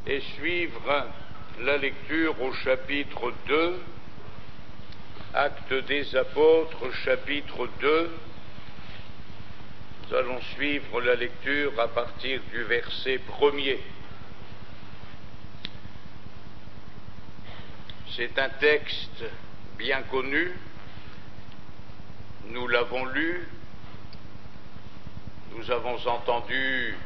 et suivre la lecture au chapitre 2, Actes des Apôtres, chapitre 2. Nous allons suivre la lecture à partir du verset 1er. C'est un texte bien connu, nous l'avons lu, nous avons entendu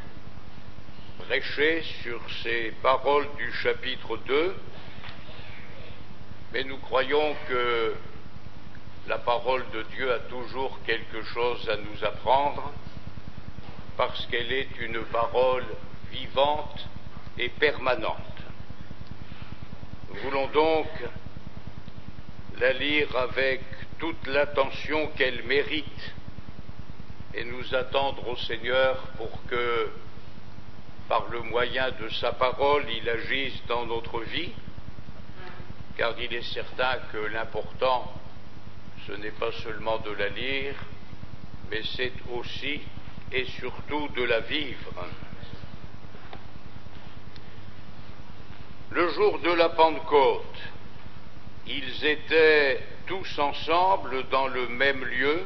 prêcher sur ces paroles du chapitre 2, mais nous croyons que la parole de Dieu a toujours quelque chose à nous apprendre, parce qu'elle est une parole vivante et permanente. Nous voulons donc la lire avec toute l'attention qu'elle mérite et nous attendre au Seigneur pour que, par le moyen de sa parole, il agisse dans notre vie, car il est certain que l'important, ce n'est pas seulement de la lire, mais c'est aussi et surtout de la vivre. Le jour de la Pentecôte, ils étaient tous ensemble dans le même lieu.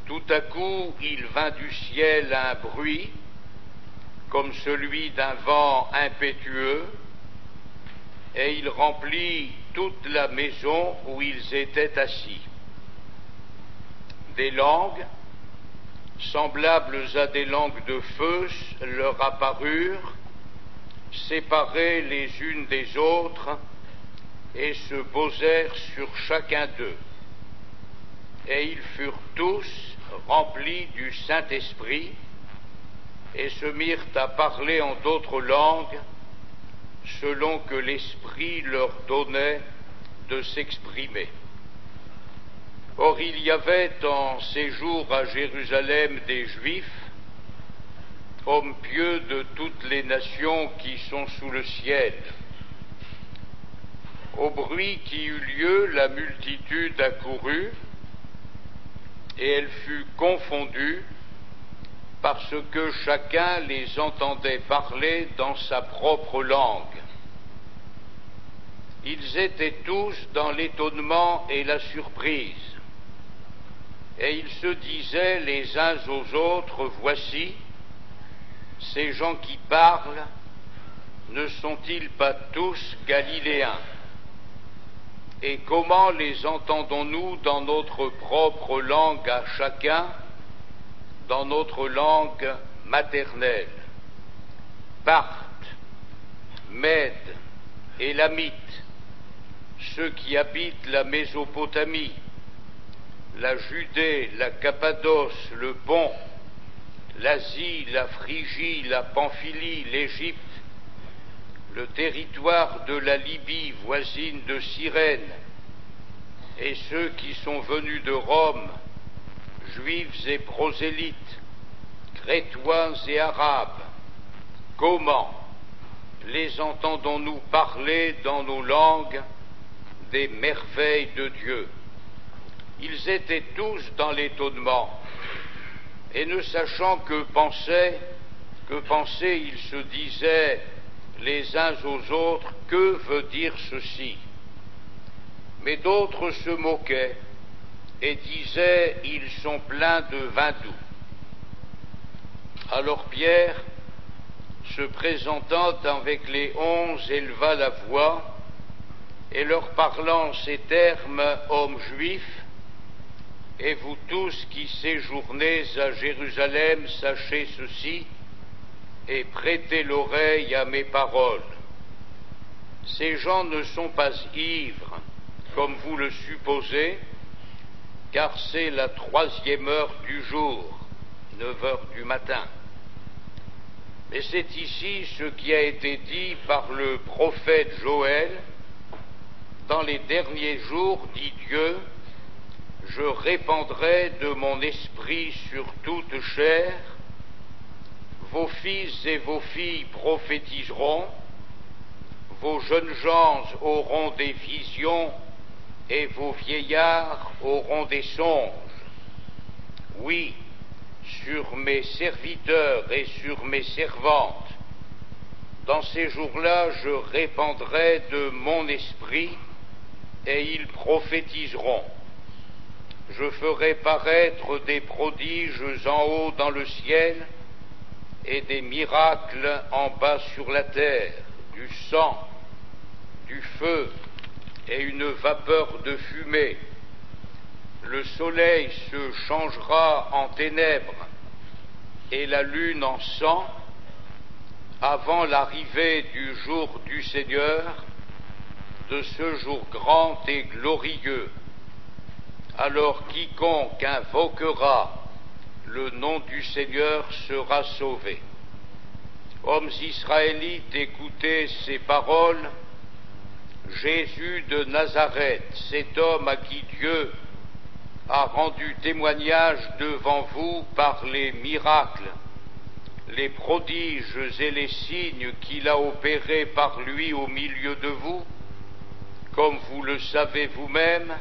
Tout à coup, il vint du ciel un bruit, comme celui d'un vent impétueux, et il remplit toute la maison où ils étaient assis. Des langues, semblables à des langues de feu, leur apparurent, séparées les unes des autres, et se posèrent sur chacun d'eux. Et ils furent tous remplis du Saint-Esprit, et se mirent à parler en d'autres langues, selon que l'Esprit leur donnait de s'exprimer. Or, il y avait en ces jours à Jérusalem des Juifs, hommes pieux de toutes les nations qui sont sous le ciel. Au bruit qui eut lieu, la multitude accourut, et elle fut confondue, parce que chacun les entendait parler dans sa propre langue. Ils étaient tous dans l'étonnement et la surprise, et ils se disaient les uns aux autres, voici, ces gens qui parlent, ne sont-ils pas tous galiléens? Et comment les entendons-nous dans notre propre langue à chacun, dans notre langue maternelle? Parthes, Mèdes, Élamites, ceux qui habitent la Mésopotamie, la Judée, la Cappadoce, le Pont, l'Asie, la Phrygie, la Pamphylie, l'Égypte, le territoire de la Libye voisine de Cyrène, et ceux qui sont venus de Rome, juifs et prosélytes, crétois et arabes, comment les entendons-nous parler dans nos langues des merveilles de Dieu? Ils étaient tous dans l'étonnement, et ne sachant que penser, ils se disaient les uns aux autres, que veut dire ceci? Mais d'autres se moquaient et disaient, ils sont pleins de vin doux. Alors Pierre, se présentant avec les 11, éleva la voix, et leur parlant ces termes, hommes juifs, et vous tous qui séjournez à Jérusalem, sachez ceci, et prêtez l'oreille à mes paroles. Ces gens ne sont pas ivres, comme vous le supposez, car c'est la 3e heure du jour, 9 heures du matin. Mais c'est ici ce qui a été dit par le prophète Joël. Dans les derniers jours, dit Dieu, je répandrai de mon esprit sur toute chair, vos fils et vos filles prophétiseront, vos jeunes gens auront des visions, et vos vieillards auront des songes. Oui, sur mes serviteurs et sur mes servantes, Dans ces jours-là, je répandrai de mon esprit, et ils prophétiseront. Je ferai paraître des prodiges en haut dans le ciel, et des miracles en bas sur la terre, du sang, du feu et une vapeur de fumée. Le soleil se changera en ténèbres et la lune en sang avant l'arrivée du jour du Seigneur, de ce jour grand et glorieux. Alors quiconque invoquera le nom du Seigneur sera sauvé. Hommes israélites, écoutez ces paroles. Jésus de Nazareth, cet homme à qui Dieu a rendu témoignage devant vous par les miracles, les prodiges et les signes qu'il a opérés par lui au milieu de vous, comme vous le savez vous-même,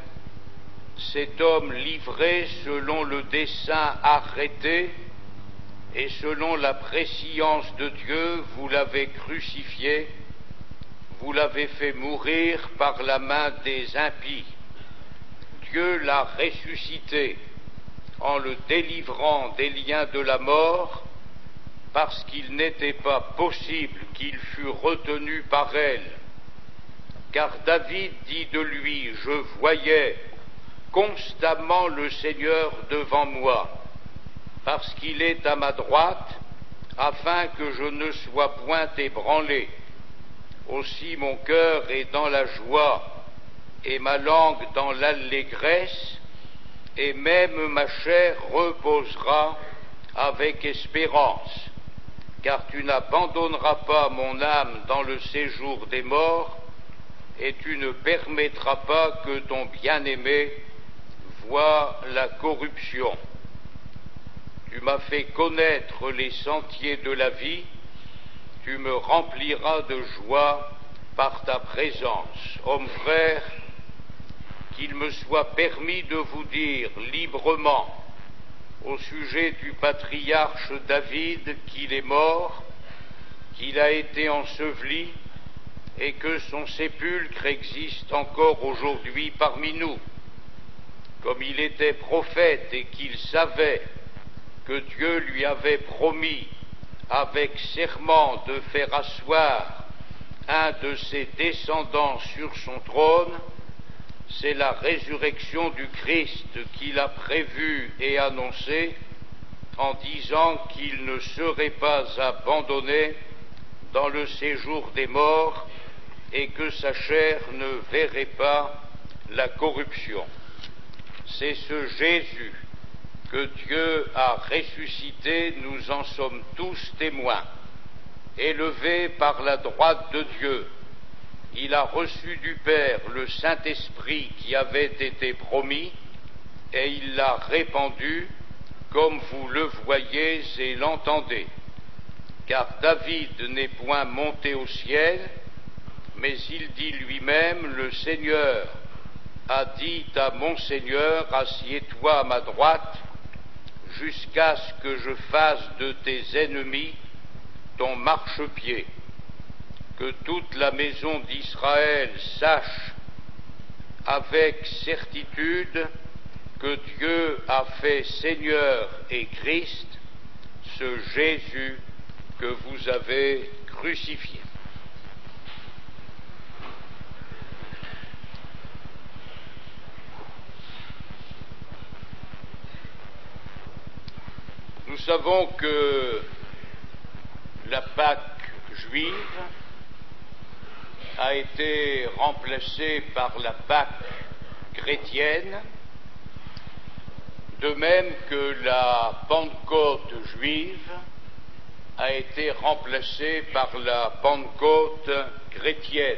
cet homme livré selon le dessein arrêté et selon la prescience de Dieu, vous l'avez crucifié, vous l'avez fait mourir par la main des impies. Dieu l'a ressuscité en le délivrant des liens de la mort, parce qu'il n'était pas possible qu'il fût retenu par elle. Car David dit de lui, je voyais constamment le Seigneur devant moi, parce qu'il est à ma droite, afin que je ne sois point ébranlé. Aussi mon cœur est dans la joie, et ma langue dans l'allégresse, et même ma chair reposera avec espérance, car tu n'abandonneras pas mon âme dans le séjour des morts, et tu ne permettras pas que ton bien-aimé voie la corruption. Tu m'as fait connaître les sentiers de la vie, tu me rempliras de joie par ta présence. Hommes frères, qu'il me soit permis de vous dire librement au sujet du patriarche David qu'il est mort, qu'il a été enseveli et que son sépulcre existe encore aujourd'hui parmi nous. Comme il était prophète et qu'il savait que Dieu lui avait promis avec serment de faire asseoir un de ses descendants sur son trône, c'est la résurrection du Christ qu'il a prévue et annoncée en disant qu'il ne serait pas abandonné dans le séjour des morts et que sa chair ne verrait pas la corruption. C'est ce Jésus que Dieu a ressuscité, nous en sommes tous témoins. Élevé par la droite de Dieu, il a reçu du Père le Saint-Esprit qui avait été promis, et il l'a répandu, comme vous le voyez et l'entendez. Car David n'est point monté au ciel, mais il dit lui-même, le Seigneur a dit à mon Seigneur, assieds-toi à ma droite, jusqu'à ce que je fasse de tes ennemis ton marchepied. Que toute la maison d'Israël sache avec certitude que Dieu a fait Seigneur et Christ ce Jésus que vous avez crucifié. Nous savons que la Pâque juive a été remplacée par la Pâque chrétienne, de même que la Pentecôte juive a été remplacée par la Pentecôte chrétienne.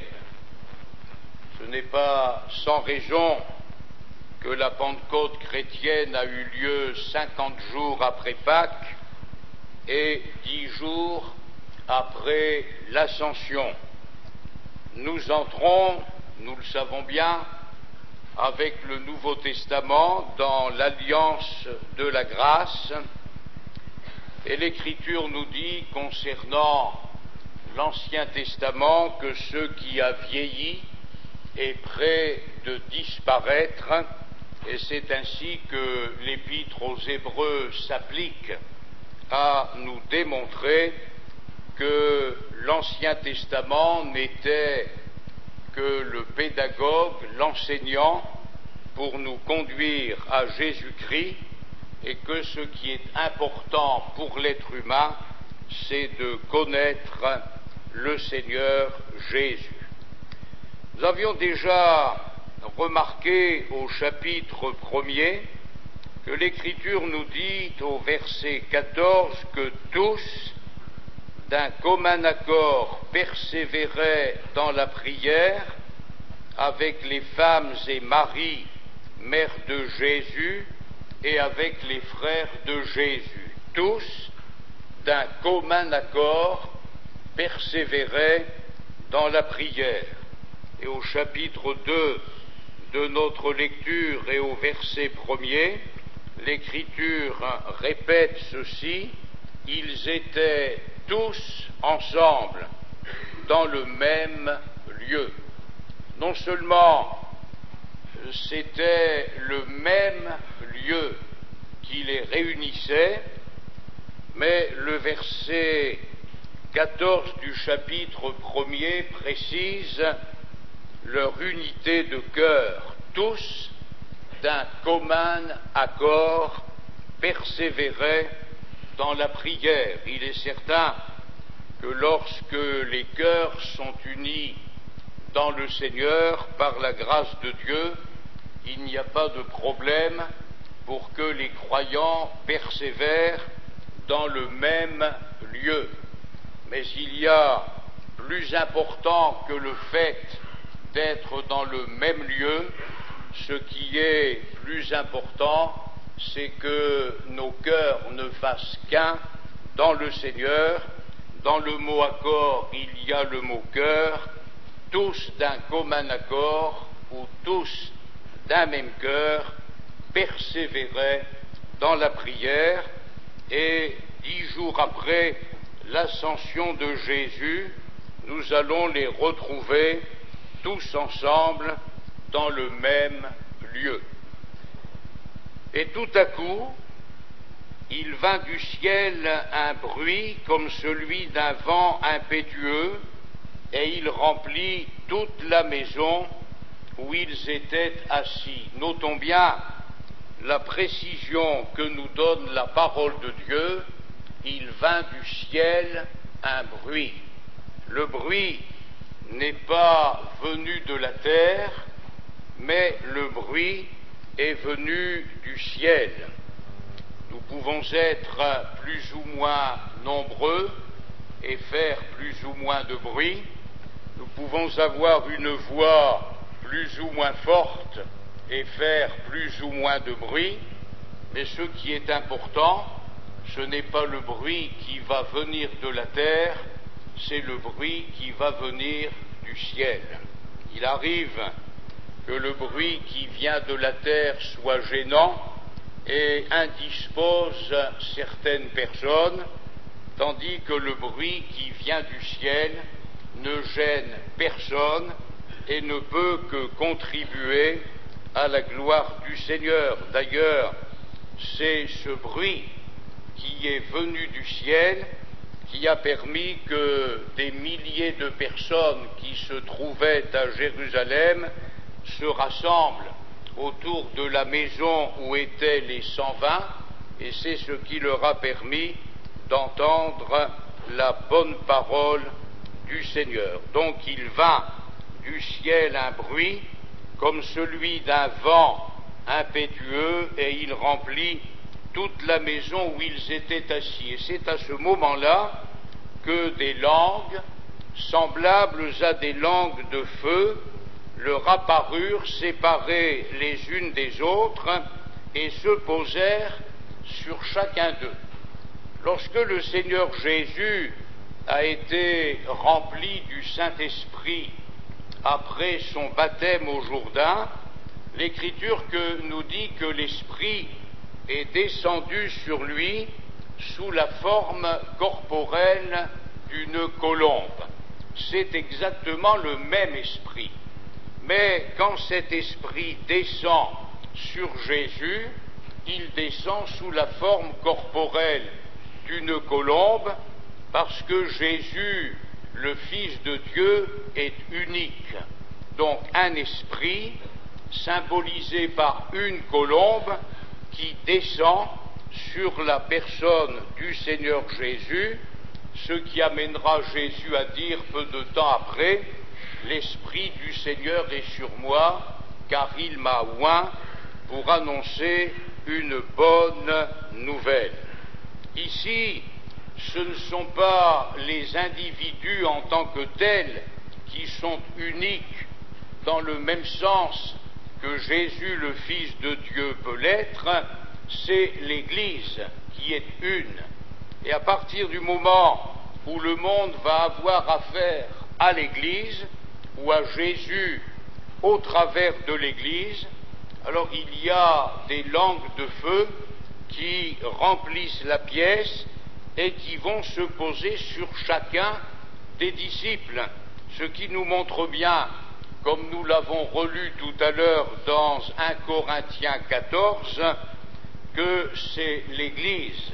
Ce n'est pas sans raison que la Pentecôte chrétienne a eu lieu 50 jours après Pâques et 10 jours après l'Ascension. Nous entrons, nous le savons bien, avec le Nouveau Testament dans l'alliance de la grâce, et l'Écriture nous dit concernant l'Ancien Testament que ce qui a vieilli est près de disparaître, et c'est ainsi que l'Épître aux Hébreux s'applique à nous démontrer que l'Ancien Testament n'était que le pédagogue, l'enseignant, pour nous conduire à Jésus-Christ, et que ce qui est important pour l'être humain, c'est de connaître le Seigneur Jésus. Nous avions déjà remarqué au chapitre 1er que l'Écriture nous dit au verset 14 que tous, d'un commun accord, persévéraient dans la prière avec les femmes et Marie, mère de Jésus, et avec les frères de Jésus. Tous, d'un commun accord, persévéraient dans la prière. Et au chapitre 2 de notre lecture et au verset 1er, l'Écriture répète ceci: ils étaient tous ensemble dans le même lieu. Non seulement c'était le même lieu qui les réunissait, mais le verset 14 du chapitre 1er précise leur unité de cœur. Tous, d'un commun accord, persévéraient dans la prière. Il est certain que lorsque les cœurs sont unis dans le Seigneur, par la grâce de Dieu, il n'y a pas de problème pour que les croyants persévèrent dans le même lieu. Mais il y a plus important que le fait d'être dans le même lieu. Ce qui est plus important, c'est que nos cœurs ne fassent qu'un dans le Seigneur. Dans le mot accord, il y a le mot cœur, tous d'un commun accord, ou tous d'un même cœur, persévéraient dans la prière. Et 10 jours après l'ascension de Jésus, nous allons les retrouver tous ensemble dans le même lieu. Et tout à coup, il vint du ciel un bruit comme celui d'un vent impétueux, et il remplit toute la maison où ils étaient assis. Notons bien la précision que nous donne la parole de Dieu. Il vint du ciel un bruit. Le bruit n'est pas venu de la terre, mais le bruit est venu du ciel. Nous pouvons être plus ou moins nombreux et faire plus ou moins de bruit. Nous pouvons avoir une voix plus ou moins forte et faire plus ou moins de bruit, mais ce qui est important, ce n'est pas le bruit qui va venir de la terre, c'est le bruit qui va venir du ciel. Il arrive que le bruit qui vient de la terre soit gênant et indispose certaines personnes, tandis que le bruit qui vient du ciel ne gêne personne et ne peut que contribuer à la gloire du Seigneur. D'ailleurs, c'est ce bruit qui est venu du ciel qui a permis que des milliers de personnes qui se trouvaient à Jérusalem se rassemblent autour de la maison où étaient les 120, et c'est ce qui leur a permis d'entendre la bonne parole du Seigneur. Donc il vint du ciel un bruit comme celui d'un vent impétueux, et il remplit toute la maison où ils étaient assis. Et c'est à ce moment-là que des langues, semblables à des langues de feu, leur apparurent séparées les unes des autres et se posèrent sur chacun d'eux. Lorsque le Seigneur Jésus a été rempli du Saint-Esprit après son baptême au Jourdain, l'Écriture nous dit que l'Esprit est descendu sur lui sous la forme corporelle d'une colombe. C'est exactement le même esprit. Mais quand cet esprit descend sur Jésus, il descend sous la forme corporelle d'une colombe, parce que Jésus, le Fils de Dieu, est unique. Donc un esprit symbolisé par une colombe qui descend sur la personne du Seigneur Jésus, ce qui amènera Jésus à dire peu de temps après: l'Esprit du Seigneur est sur moi, car il m'a oint pour annoncer une bonne nouvelle. Ici, ce ne sont pas les individus en tant que tels qui sont uniques dans le même sens que Jésus, le Fils de Dieu, peut l'être, c'est l'Église qui est une. Et à partir du moment où le monde va avoir affaire à l'Église, ou à Jésus au travers de l'Église, alors il y a des langues de feu qui remplissent la pièce et qui vont se poser sur chacun des disciples, ce qui nous montre bien, comme nous l'avons relu tout à l'heure dans 1 Corinthiens 14, que c'est l'Église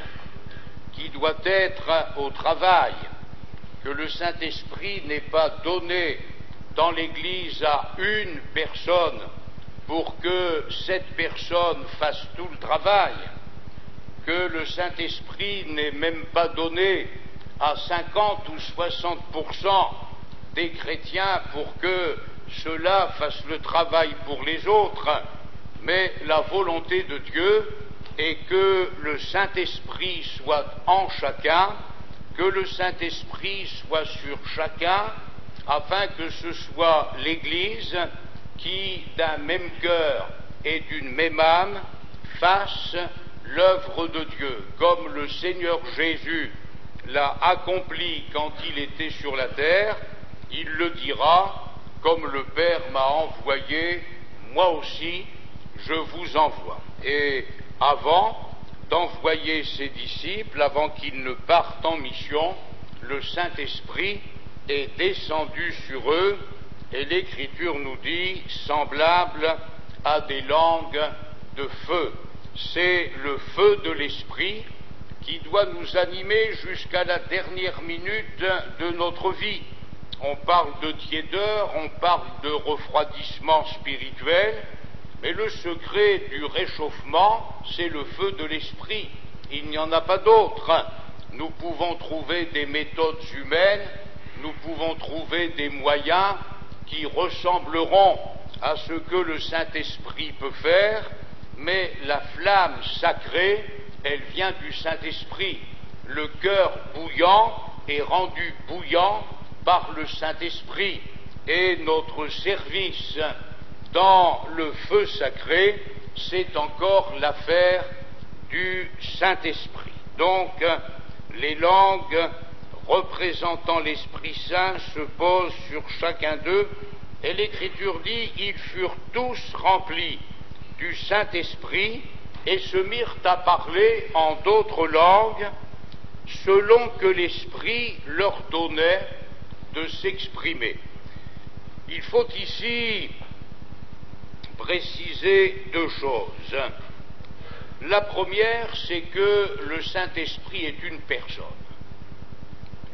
qui doit être au travail, que le Saint-Esprit n'est pas donné dans l'Église à une personne pour que cette personne fasse tout le travail, que le Saint-Esprit n'est même pas donné à 50 ou 60% des chrétiens pour que ceux-là fassent le travail pour les autres, mais la volonté de Dieu est que le Saint-Esprit soit en chacun, que le Saint-Esprit soit sur chacun, afin que ce soit l'Église qui, d'un même cœur et d'une même âme, fasse l'œuvre de Dieu, comme le Seigneur Jésus l'a accompli quand il était sur la terre. Il le dira: comme le Père m'a envoyé, moi aussi je vous envoie. Et avant d'envoyer ses disciples, avant qu'ils ne partent en mission, le Saint-Esprit est descendu sur eux, et l'Écriture nous dit semblable à des langues de feu. C'est le feu de l'Esprit qui doit nous animer jusqu'à la dernière minute de notre vie. On parle de tiédeur, on parle de refroidissement spirituel, mais le secret du réchauffement, c'est le feu de l'Esprit. Il n'y en a pas d'autre. Nous pouvons trouver des méthodes humaines, nous pouvons trouver des moyens qui ressembleront à ce que le Saint-Esprit peut faire, mais la flamme sacrée, elle vient du Saint-Esprit. Le cœur bouillant est rendu bouillant par le Saint-Esprit, et notre service dans le feu sacré, c'est encore l'affaire du Saint-Esprit. Donc, les langues représentant l'Esprit Saint se posent sur chacun d'eux, et l'Écriture dit: ils furent tous remplis du Saint-Esprit et se mirent à parler en d'autres langues, selon que l'Esprit leur donnait de s'exprimer. Il faut ici préciser deux choses. La première, c'est que le Saint-Esprit est une personne.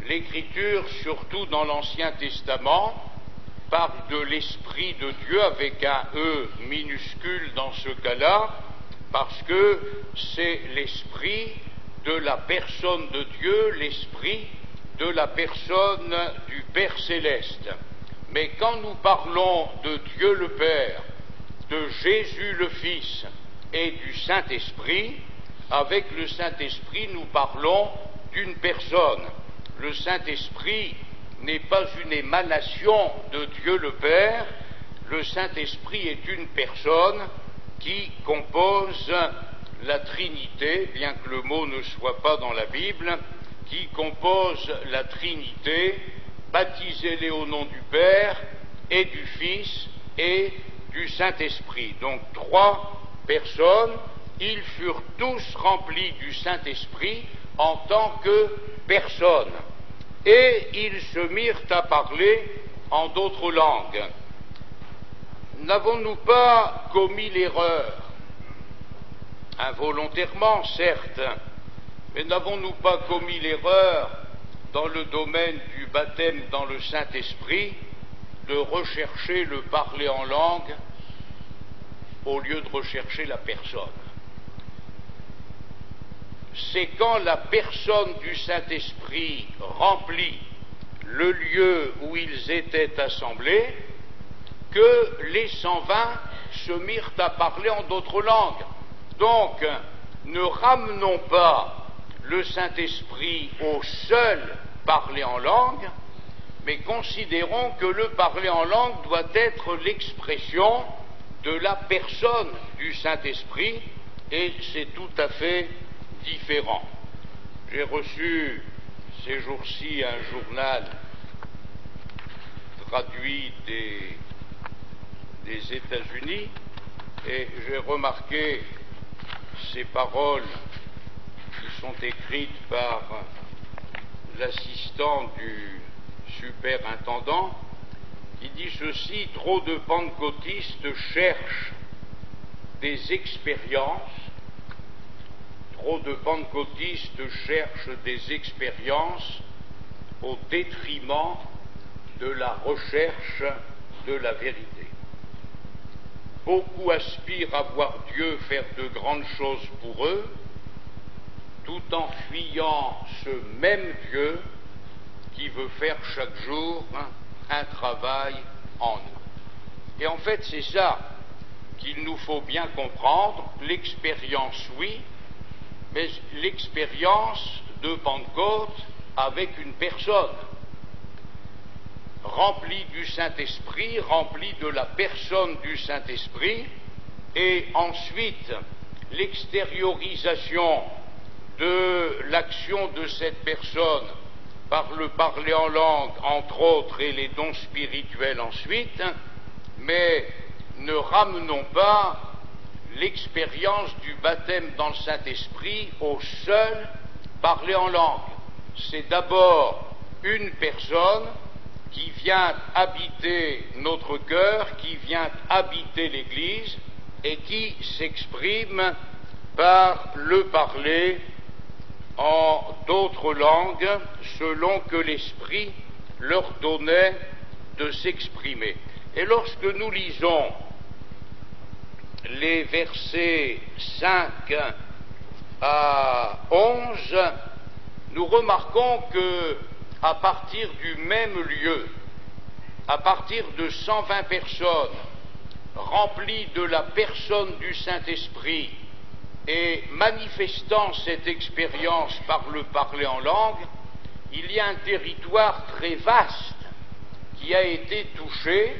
L'Écriture, surtout dans l'Ancien Testament, parle de l'Esprit de Dieu avec un E minuscule dans ce cas-là, parce que c'est l'Esprit de la personne de Dieu, l'Esprit de la personne du Père Céleste. Mais quand nous parlons de Dieu le Père, de Jésus le Fils et du Saint-Esprit, avec le Saint-Esprit, nous parlons d'une personne. Le Saint-Esprit n'est pas une émanation de Dieu le Père, le Saint-Esprit est une personne qui compose la Trinité, bien que le mot ne soit pas dans la Bible, qui compose la Trinité, baptisez-les au nom du Père et du Fils et du Saint-Esprit. Donc 3 personnes, ils furent tous remplis du Saint-Esprit en tant que personnes. et ils se mirent à parler en d'autres langues. N'avons-nous pas commis l'erreur, involontairement certes, mais n'avons-nous pas commis l'erreur dans le domaine du baptême dans le Saint-Esprit de rechercher le parler en langue au lieu de rechercher la personne? C'est quand la personne du Saint-Esprit remplit le lieu où ils étaient assemblés que les 120 se mirent à parler en d'autres langues. Donc, ne ramenons pas le Saint-Esprit au seul parler en langue, mais considérons que le parler en langue doit être l'expression de la personne du Saint-Esprit, et c'est tout à fait différent. J'ai reçu ces jours-ci un journal traduit des États-Unis, et j'ai remarqué ces paroles qui sont écrites par l'assistant du superintendant, qui dit ceci: trop de pentecôtistes cherchent des expériences, trop de pentecôtistes cherchent des expériences au détriment de la recherche de la vérité. Beaucoup aspirent à voir Dieu faire de grandes choses pour eux, tout en fuyant ce même Dieu qui veut faire chaque jour un travail en nous. Et en fait, c'est ça qu'il nous faut bien comprendre. L'expérience, oui, mais l'expérience de Pentecôte avec une personne, remplie du Saint-Esprit, remplie de la personne du Saint-Esprit, et ensuite l'extériorisation de l'action de cette personne par le parler en langue, entre autres, et les dons spirituels ensuite, mais ne ramenons pas l'expérience du baptême dans le Saint-Esprit au seul parler en langue. C'est d'abord une personne qui vient habiter notre cœur, qui vient habiter l'Église et qui s'exprime par le parler en d'autres langues selon que l'Esprit leur donnait de s'exprimer. Et lorsque nous lisons les versets 5 à 11, nous remarquons que à partir du même lieu, à partir de 120 personnes remplies de la personne du Saint-Esprit et manifestant cette expérience par le parler en langue, il y a un territoire très vaste qui a été touché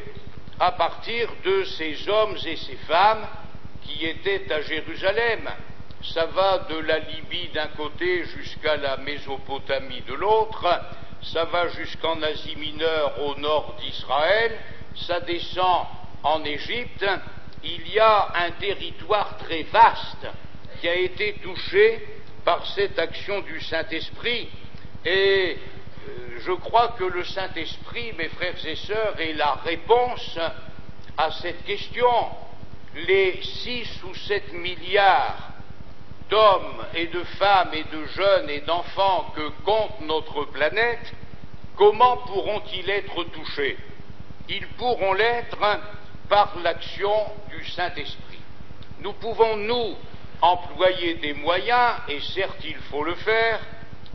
à partir de ces hommes et ces femmes qui étaient à Jérusalem. Ça va de la Libye d'un côté jusqu'à la Mésopotamie de l'autre, ça va jusqu'en Asie mineure au nord d'Israël, ça descend en Égypte. Il y a un territoire très vaste qui a été touché par cette action du Saint-Esprit, et je crois que le Saint-Esprit, mes frères et sœurs, est la réponse à cette question. Les 6 ou 7 milliards d'hommes et de femmes et de jeunes et d'enfants que compte notre planète, comment pourront-ils être touchés? Ils pourront l'être par l'action du Saint-Esprit. Nous pouvons, nous, employer des moyens, et certes il faut le faire,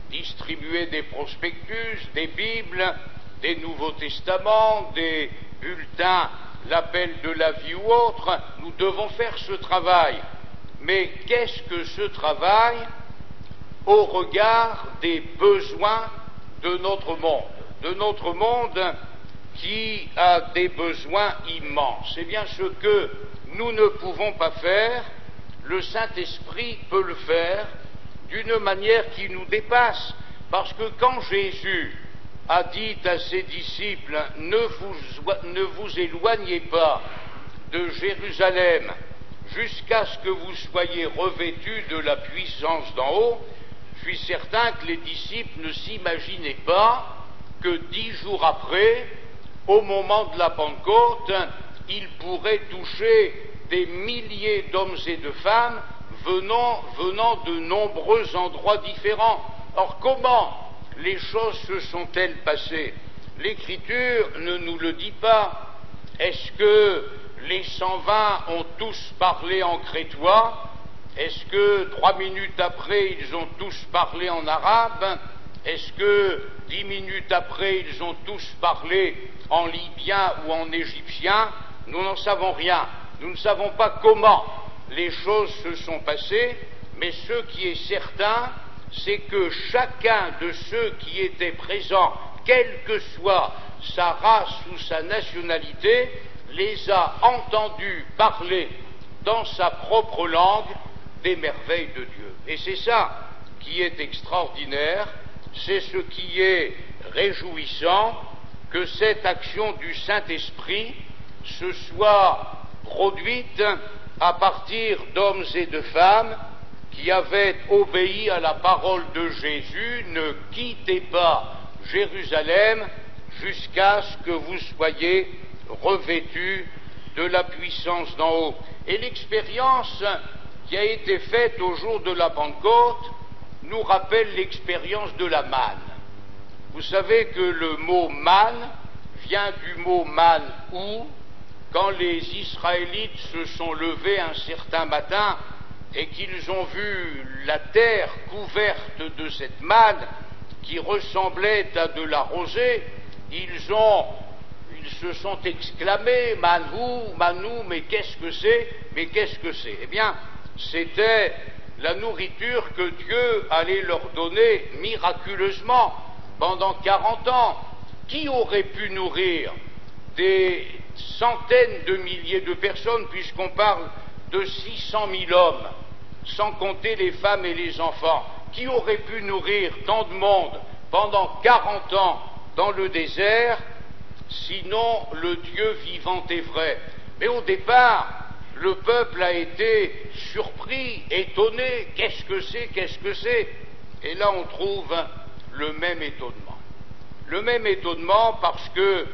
distribuer des prospectus, des Bibles, des Nouveaux Testaments, des bulletins, l'appel de la vie ou autre. Nous devons faire ce travail. Mais qu'est-ce que ce travail au regard des besoins de notre monde qui a des besoins immenses? Eh bien, ce que nous ne pouvons pas faire, le Saint-Esprit peut le faire d'une manière qui nous dépasse, parce que quand Jésus a dit à ses disciples « Ne vous éloignez pas de Jérusalem jusqu'à ce que vous soyez revêtus de la puissance d'en haut », je suis certain que les disciples ne s'imaginaient pas que 10 jours après, au moment de la Pentecôte, il pourrait toucher des milliers d'hommes et de femmes venant de nombreux endroits différents. Or, comment les choses se sont-elles passées? L'Écriture ne nous le dit pas. Est-ce que les 120 ont tous parlé en crétois? Est-ce que 3 minutes après, ils ont tous parlé en arabe? Est-ce que 10 minutes après, ils ont tous parlé en libyen ou en égyptien? Nous n'en savons rien. Nous ne savons pas comment les choses se sont passées, mais ce qui est certain, c'est que chacun de ceux qui étaient présents, quelle que soit sa race ou sa nationalité, les a entendus parler dans sa propre langue des merveilles de Dieu. Et c'est ça qui est extraordinaire, c'est ce qui est réjouissant, que cette action du Saint-Esprit se soit produite à partir d'hommes et de femmes qui avaient obéi à la parole de Jésus: ne quittez pas Jérusalem jusqu'à ce que vous soyez revêtus de la puissance d'en haut. Et l'expérience qui a été faite au jour de la Pentecôte nous rappelle l'expérience de la manne. Vous savez que le mot manne vient du mot man-ou. Quand les Israélites se sont levés un certain matin et qu'ils ont vu la terre couverte de cette manne qui ressemblait à de la rosée, ils se sont exclamés: Manou, Manou, mais qu'est-ce que c'est? Mais qu'est-ce que c'est? Eh bien, c'était la nourriture que Dieu allait leur donner miraculeusement pendant 40 ans. Qui aurait pu nourrir des centaines de milliers de personnes, puisqu'on parle de 600 000 hommes, sans compter les femmes et les enfants? Qui aurait pu nourrir tant de monde pendant 40 ans dans le désert, sinon le Dieu vivant et vrai? Mais au départ, le peuple a été surpris, étonné. Qu'est-ce que c'est? Qu'est-ce que c'est? Et là, on trouve le même étonnement. Le même étonnement parce que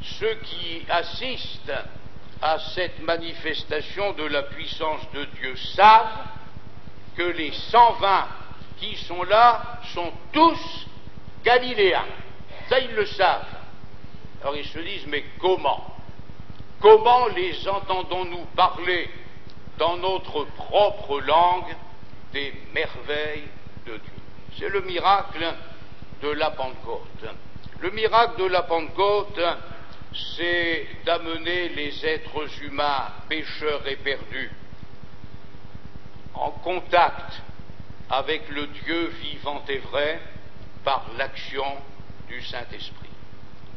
ceux qui assistent à cette manifestation de la puissance de Dieu savent que les 120 qui sont là sont tous galiléens. Ça, ils le savent. Alors ils se disent: mais comment les entendons-nous parler dans notre propre langue des merveilles de Dieu? C'est le miracle de la Pentecôte. Le miracle de la Pentecôte, c'est d'amener les êtres humains, pécheurs et perdus, en contact avec le Dieu vivant et vrai par l'action du Saint-Esprit.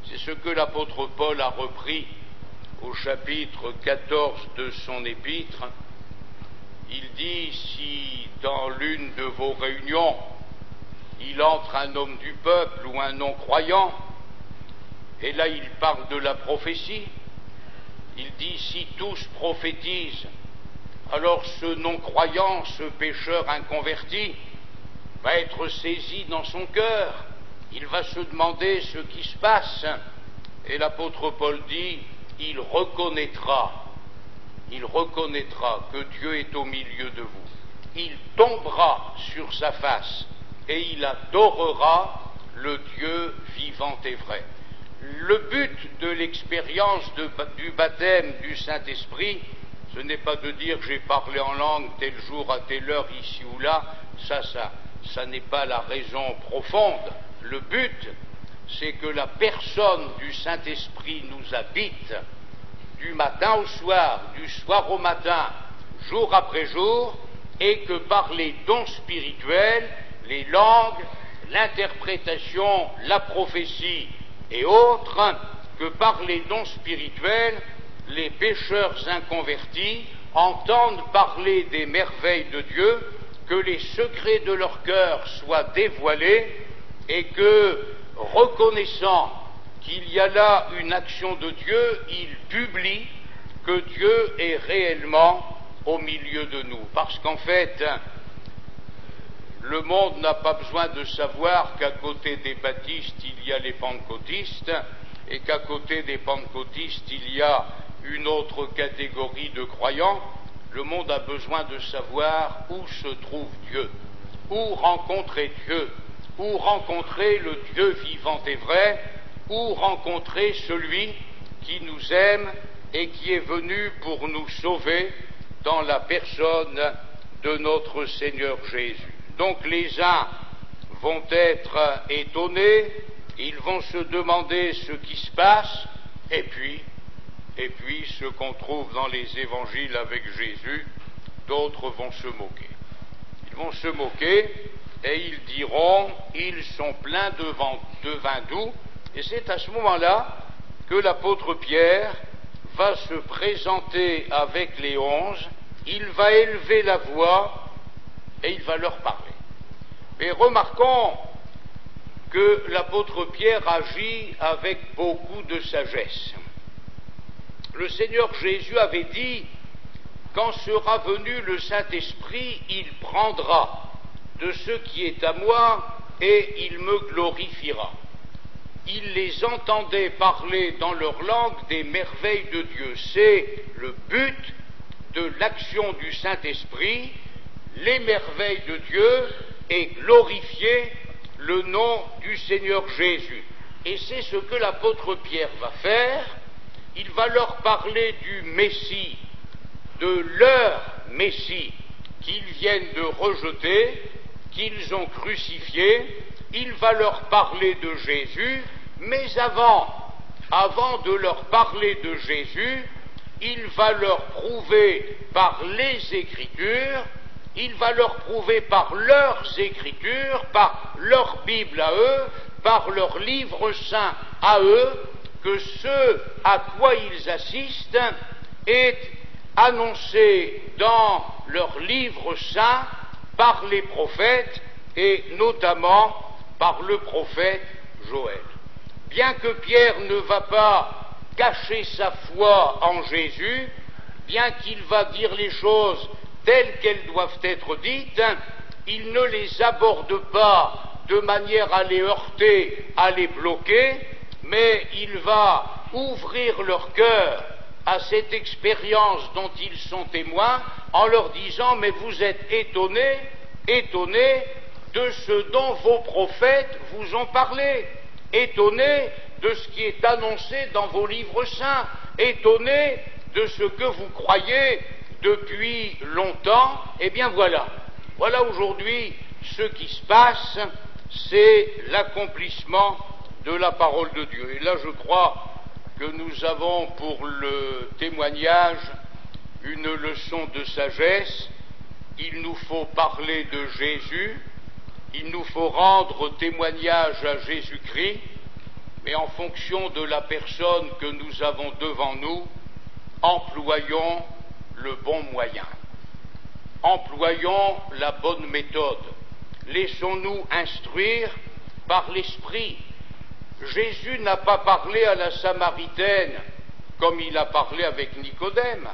C'est ce que l'apôtre Paul a repris au chapitre 14 de son épître. Il dit: si dans l'une de vos réunions il entre un homme du peuple ou un non-croyant, et là il parle de la prophétie, il dit: si tous prophétisent, alors ce non-croyant, ce pécheur inconverti, va être saisi dans son cœur, il va se demander ce qui se passe, et l'apôtre Paul dit: il reconnaîtra que Dieu est au milieu de vous, il tombera sur sa face, et il adorera le Dieu vivant et vrai. Le but de l'expérience du baptême du Saint-Esprit, ce n'est pas de dire: j'ai parlé en langue tel jour à telle heure ici ou là. Ça n'est pas la raison profonde. Le but, c'est que la personne du Saint-Esprit nous habite du matin au soir, du soir au matin, jour après jour, et que par les dons spirituels, les langues, l'interprétation, la prophétie et autres, que par les dons spirituels, les pécheurs inconvertis entendent parler des merveilles de Dieu, que les secrets de leur cœur soient dévoilés, et que, reconnaissant qu'il y a là une action de Dieu, ils publient que Dieu est réellement au milieu de nous. Parce qu'en fait, le monde n'a pas besoin de savoir qu'à côté des baptistes, il y a les pentecôtistes, et qu'à côté des pentecôtistes, il y a une autre catégorie de croyants. Le monde a besoin de savoir où se trouve Dieu, où rencontrer Dieu, où rencontrer le Dieu vivant et vrai, où rencontrer celui qui nous aime et qui est venu pour nous sauver dans la personne de notre Seigneur Jésus. Donc les uns vont être étonnés, ils vont se demander ce qui se passe, et puis ce qu'on trouve dans les évangiles avec Jésus, d'autres vont se moquer. Ils vont se moquer et ils diront, ils sont pleins de vin doux, et c'est à ce moment-là que l'apôtre Pierre va se présenter avec les 11, il va élever la voix et il va leur parler. Mais remarquons que l'apôtre Pierre agit avec beaucoup de sagesse. Le Seigneur Jésus avait dit, quand sera venu le Saint-Esprit, il prendra de ce qui est à moi et il me glorifiera. Il les entendait parler dans leur langue des merveilles de Dieu. C'est le but de l'action du Saint-Esprit, les merveilles de Dieu et glorifier le nom du Seigneur Jésus. Et c'est ce que l'apôtre Pierre va faire. Il va leur parler du Messie, de leur Messie qu'ils viennent de rejeter, qu'ils ont crucifié. Il va leur parler de Jésus, mais avant de leur parler de Jésus, il va leur prouver par les Écritures, il va leur prouver par leurs Écritures, par leur Bible à eux, par leur livre saint à eux, que ce à quoi ils assistent est annoncé dans leur livre saint par les prophètes et notamment par le prophète Joël. Bien que Pierre ne va pas cacher sa foi en Jésus, bien qu'il va dire les choses telles qu'elles doivent être dites, il ne les aborde pas de manière à les heurter, à les bloquer, mais il va ouvrir leur cœur à cette expérience dont ils sont témoins en leur disant « Mais vous êtes étonnés de ce dont vos prophètes vous ont parlé, étonnés de ce qui est annoncé dans vos livres saints, étonnés de ce que vous croyez depuis longtemps. » Eh bien voilà aujourd'hui ce qui se passe, c'est l'accomplissement de la parole de Dieu. Et là je crois que nous avons pour le témoignage une leçon de sagesse. Il nous faut parler de Jésus, il nous faut rendre témoignage à Jésus-Christ, mais en fonction de la personne que nous avons devant nous, employons le bon moyen, employons la bonne méthode, laissons-nous instruire par l'Esprit. Jésus n'a pas parlé à la Samaritaine comme il a parlé avec Nicodème.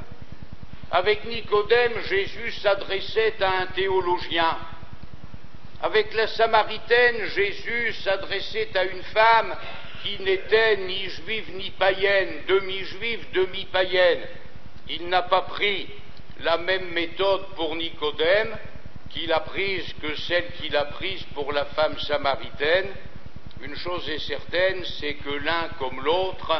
Avec Nicodème, Jésus s'adressait à un théologien. Avec la Samaritaine, Jésus s'adressait à une femme qui n'était ni juive ni païenne, demi-juive, demi-païenne. Il n'a pas pris la même méthode pour Nicodème qu'il a prise que celle qu'il a prise pour la femme samaritaine. Une chose est certaine, c'est que l'un comme l'autre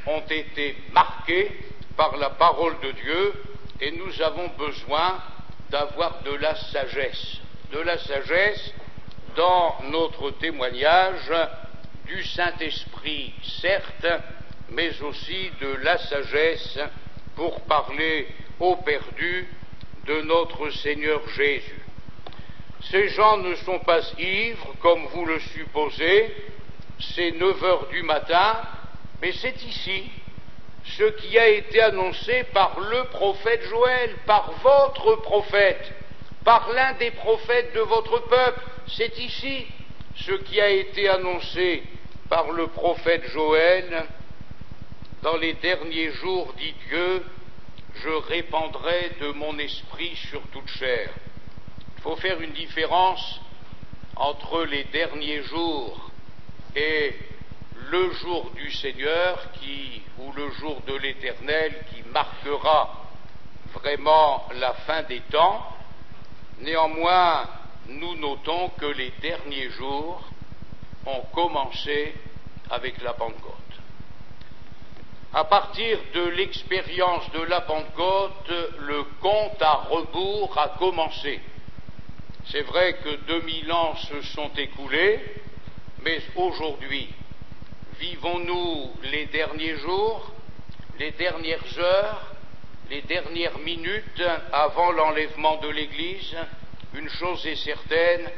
ont été marqués par la parole de Dieu, et nous avons besoin d'avoir de la sagesse dans notre témoignage, du Saint-Esprit certes, mais aussi de la sagesse pour parler aux perdus de notre Seigneur Jésus. Ces gens ne sont pas ivres, comme vous le supposez, c'est 9 heures du matin, mais c'est ici ce qui a été annoncé par le prophète Joël, par votre prophète, par l'un des prophètes de votre peuple. C'est ici ce qui a été annoncé par le prophète Joël. Dans les derniers jours, dit Dieu, je répandrai de mon esprit sur toute chair. Il faut faire une différence entre les derniers jours et le jour du Seigneur ou le jour de l'Éternel qui marquera vraiment la fin des temps. Néanmoins, nous notons que les derniers jours ont commencé avec la Pentecôte. À partir de l'expérience de la Pentecôte, le compte à rebours a commencé. C'est vrai que 2000 ans se sont écoulés, mais aujourd'hui, vivons-nous les derniers jours, les dernières heures, les dernières minutes avant l'enlèvement de l'Église? Une chose est certaine,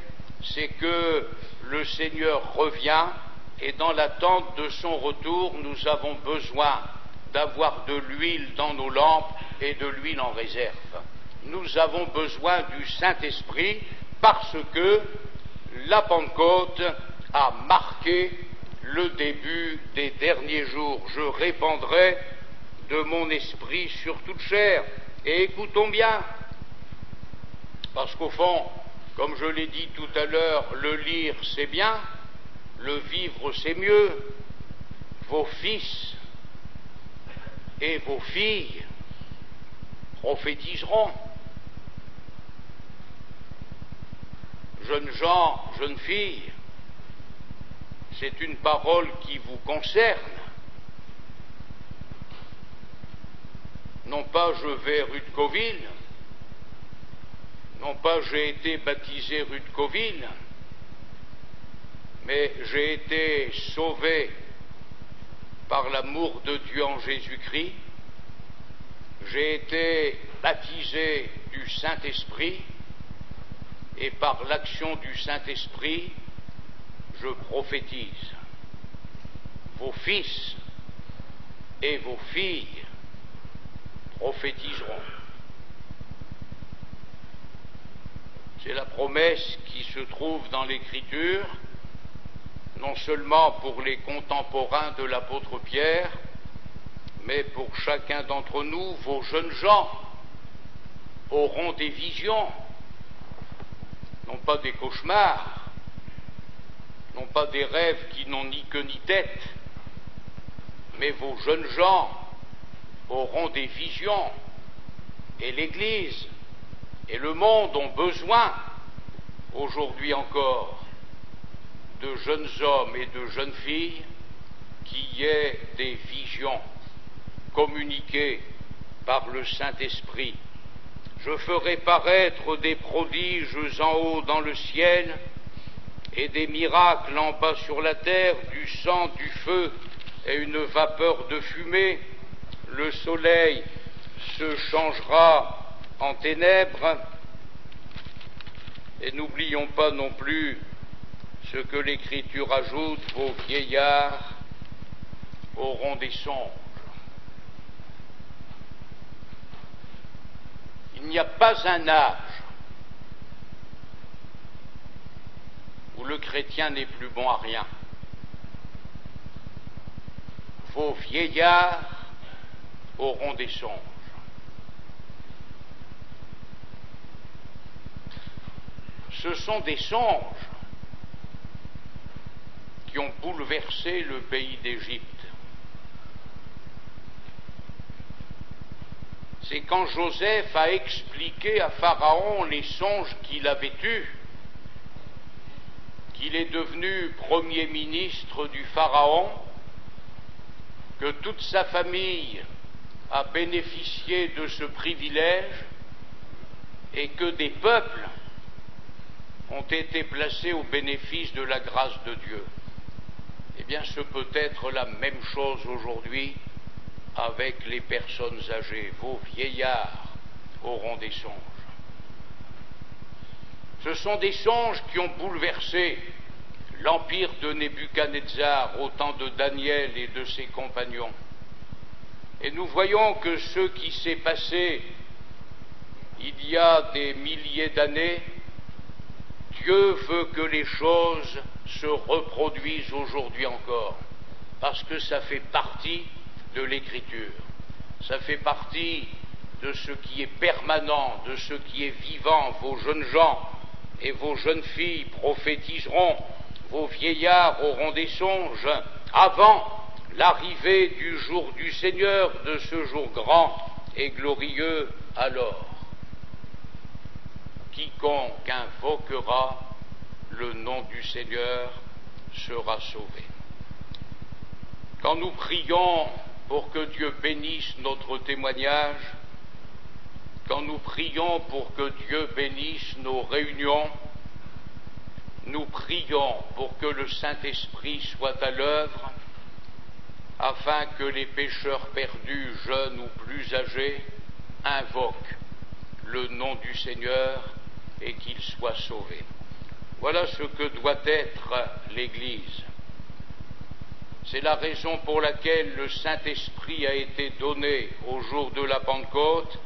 c'est que le Seigneur revient, et dans l'attente de son retour, nous avons besoin d'avoir de l'huile dans nos lampes et de l'huile en réserve. Nous avons besoin du Saint-Esprit parce que la Pentecôte a marqué le début des derniers jours. Je répandrai de mon esprit sur toute chair. Et écoutons bien, parce qu'au fond, comme je l'ai dit tout à l'heure, le lire c'est bien, le vivre c'est mieux. Vos fils et vos filles prophétiseront. Jeunes gens, jeunes filles, c'est une parole qui vous concerne. Non pas je vais rue de Coville, non pas j'ai été baptisé rue de Coville, mais j'ai été sauvé par l'amour de Dieu en Jésus-Christ, j'ai été baptisé du Saint-Esprit, et par l'action du Saint-Esprit, je prophétise. Vos fils et vos filles prophétiseront. C'est la promesse qui se trouve dans l'Écriture, non seulement pour les contemporains de l'apôtre Pierre, mais pour chacun d'entre nous. Vos jeunes gens auront des visions, non pas des cauchemars, non pas des rêves qui n'ont ni queue ni tête, mais vos jeunes gens auront des visions, et l'Église et le monde ont besoin, aujourd'hui encore, de jeunes hommes et de jeunes filles qui aient des visions communiquées par le Saint-Esprit. Je ferai paraître des prodiges en haut dans le ciel et des miracles en bas sur la terre, du sang, du feu et une vapeur de fumée. Le soleil se changera en ténèbres. Et n'oublions pas non plus ce que l'Écriture ajoute, vos vieillards auront des songes. Il n'y a pas un âge où le chrétien n'est plus bon à rien. Vos vieillards auront des songes. Ce sont des songes qui ont bouleversé le pays d'Égypte. C'est quand Joseph a expliqué à Pharaon les songes qu'il avait eus, qu'il est devenu premier ministre du Pharaon, que toute sa famille a bénéficié de ce privilège et que des peuples ont été placés au bénéfice de la grâce de Dieu. Eh bien, ce peut être la même chose aujourd'hui avec les personnes âgées. Vos vieillards auront des songes. Ce sont des songes qui ont bouleversé l'empire de Nebuchadnezzar au temps de Daniel et de ses compagnons. Et nous voyons que ce qui s'est passé il y a des milliers d'années, Dieu veut que les choses se reproduisent aujourd'hui encore, parce que ça fait partie de l'Écriture, ça fait partie de ce qui est permanent, de ce qui est vivant. Vos jeunes gens et vos jeunes filles prophétiseront, vos vieillards auront des songes, avant l'arrivée du jour du Seigneur, de ce jour grand et glorieux alors. Quiconque invoquera le nom du Seigneur sera sauvé. Quand nous prions pour que Dieu bénisse notre témoignage, quand nous prions pour que Dieu bénisse nos réunions, nous prions pour que le Saint-Esprit soit à l'œuvre, afin que les pécheurs perdus, jeunes ou plus âgés, invoquent le nom du Seigneur et qu'ils soient sauvés. Voilà ce que doit être l'Église. C'est la raison pour laquelle le Saint-Esprit a été donné au jour de la Pentecôte,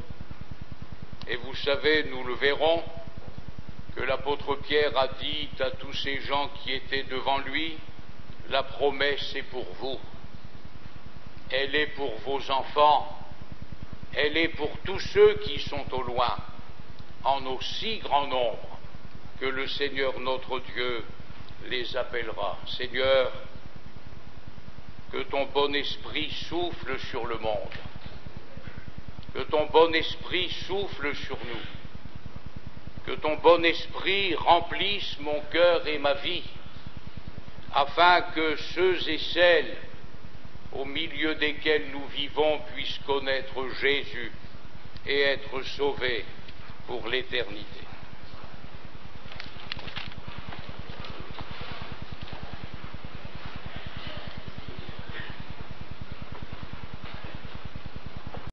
et vous savez, nous le verrons, que l'apôtre Pierre a dit à tous ces gens qui étaient devant lui, la promesse est pour vous, elle est pour vos enfants, elle est pour tous ceux qui sont au loin, en aussi grand nombre que le Seigneur notre Dieu les appellera. Seigneur, que ton bon esprit souffle sur le monde, que ton bon esprit souffle sur nous, que ton bon esprit remplisse mon cœur et ma vie, afin que ceux et celles au milieu desquels nous vivons puissent connaître Jésus et être sauvés pour l'éternité.